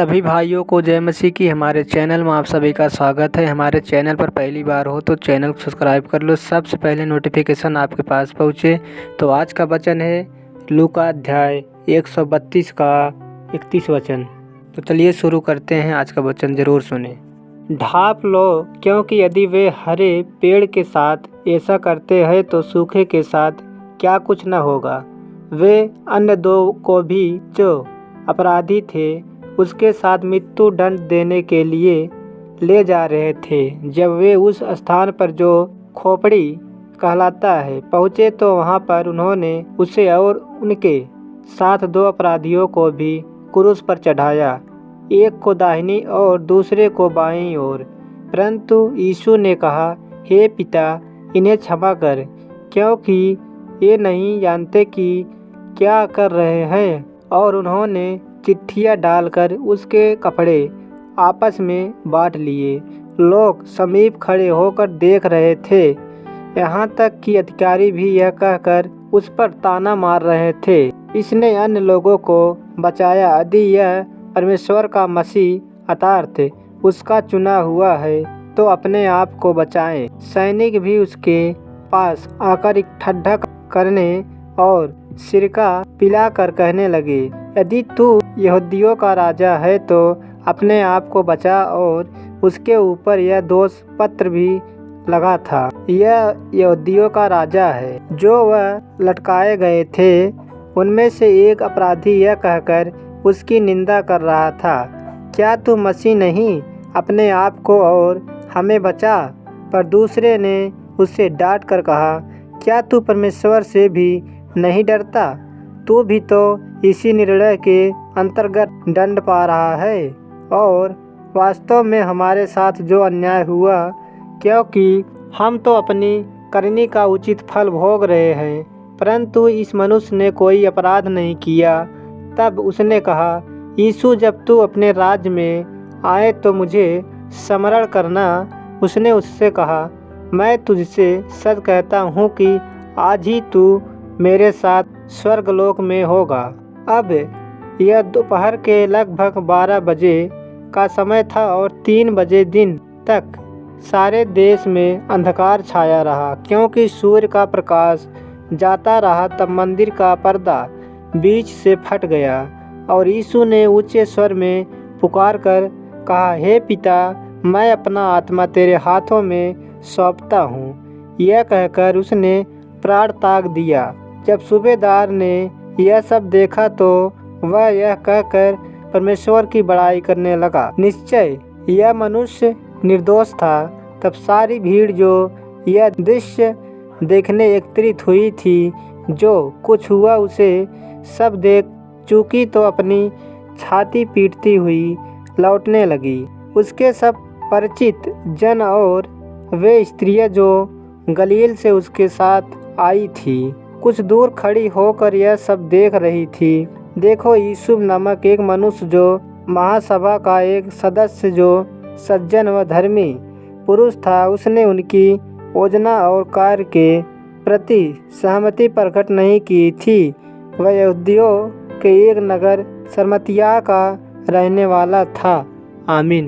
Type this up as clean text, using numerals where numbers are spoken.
सभी भाइयों को जय मसीह की। हमारे चैनल में आप सभी का स्वागत है। हमारे चैनल पर पहली बार हो तो चैनल को सब्सक्राइब कर लो, सबसे पहले नोटिफिकेशन आपके पास पहुँचे। तो आज का वचन है लूका अध्याय 132 का 31 वचन। तो चलिए शुरू करते हैं। आज का वचन ज़रूर सुने। ढाँप लो, क्योंकि यदि वे हरे पेड़ के साथ ऐसा करते हैं तो सूखे के साथ क्या कुछ न होगा। वे अन्य दो को भी जो अपराधी थे उसके साथ मृत्यु दंड देने के लिए ले जा रहे थे। जब वे उस स्थान पर जो खोपड़ी कहलाता है पहुँचे तो वहाँ पर उन्होंने उसे और उनके साथ दो अपराधियों को भी क्रूस पर चढ़ाया, एक को दाहिनी और दूसरे को बाईं ओर। परंतु यीशु ने कहा, हे पिता, इन्हें क्षमा कर, क्योंकि ये नहीं जानते कि क्या कर रहे हैं। और उन्होंने चिट्ठियाँ डालकर उसके कपड़े आपस में बांट लिए। लोग समीप खड़े होकर देख रहे थे, यहाँ तक कि अधिकारी भी यह कहकर उस पर ताना मार रहे थे, इसने अन्य लोगों को बचाया। यदि यह परमेश्वर का मसीह अर्थात उसका चुना हुआ है तो अपने आप को बचाएं। सैनिक भी उसके पास आकर इकट्ठा करने और सिरका पिलाकर कहने लगे, यदि तू यहूदियों का राजा है तो अपने आप को बचा। और उसके ऊपर यह दोष पत्र भी लगा था, यह यहूदियों का राजा है। जो वह लटकाए गए थे उनमें से एक अपराधी यह कहकर उसकी निंदा कर रहा था, क्या तू मसीह नहीं? अपने आप को और हमें बचा। पर दूसरे ने उससे डांट कर कहा, क्या तू परमेश्वर से भी नहीं डरता? तू भी तो इसी निर्णय के अंतर्गत दंड पा रहा है। और वास्तव में हमारे साथ जो अन्याय हुआ, क्योंकि हम तो अपनी करनी का उचित फल भोग रहे हैं, परंतु इस मनुष्य ने कोई अपराध नहीं किया। तब उसने कहा, यीशु, जब तू अपने राज्य में आए तो मुझे स्मरण करना। उसने उससे कहा, मैं तुझसे सच कहता हूँ कि आज ही तू मेरे साथ स्वर्गलोक में होगा। अब यह दोपहर के लगभग 12 बजे का समय था और 3 बजे दिन तक सारे देश में अंधकार छाया रहा, क्योंकि सूर्य का प्रकाश जाता रहा। तब मंदिर का पर्दा बीच से फट गया और यीशु ने ऊंचे स्वर में पुकार कर कहा, हे पिता, मैं अपना आत्मा तेरे हाथों में सौंपता हूँ। यह कहकर उसने प्राण त्याग दिया। जब सूबेदार ने यह सब देखा तो वह यह कहकर परमेश्वर की बड़ाई करने लगा, निश्चय यह मनुष्य निर्दोष था। तब सारी भीड़ जो यह दृश्य देखने एकत्रित हुई थी, जो कुछ हुआ उसे सब देख चुकी, तो अपनी छाती पीटती हुई लौटने लगी। उसके सब परिचित जन और वे स्त्रियां जो गलील से उसके साथ आई थी कुछ दूर खड़ी होकर यह सब देख रही थी। देखो, यीशु नामक एक मनुष्य जो महासभा का एक सदस्य, जो सज्जन व धर्मी पुरुष था, उसने उनकी योजना और कार्य के प्रति सहमति प्रकट नहीं की थी। वह यहूदियों के एक नगर सरमतिया का रहने वाला था। आमीन।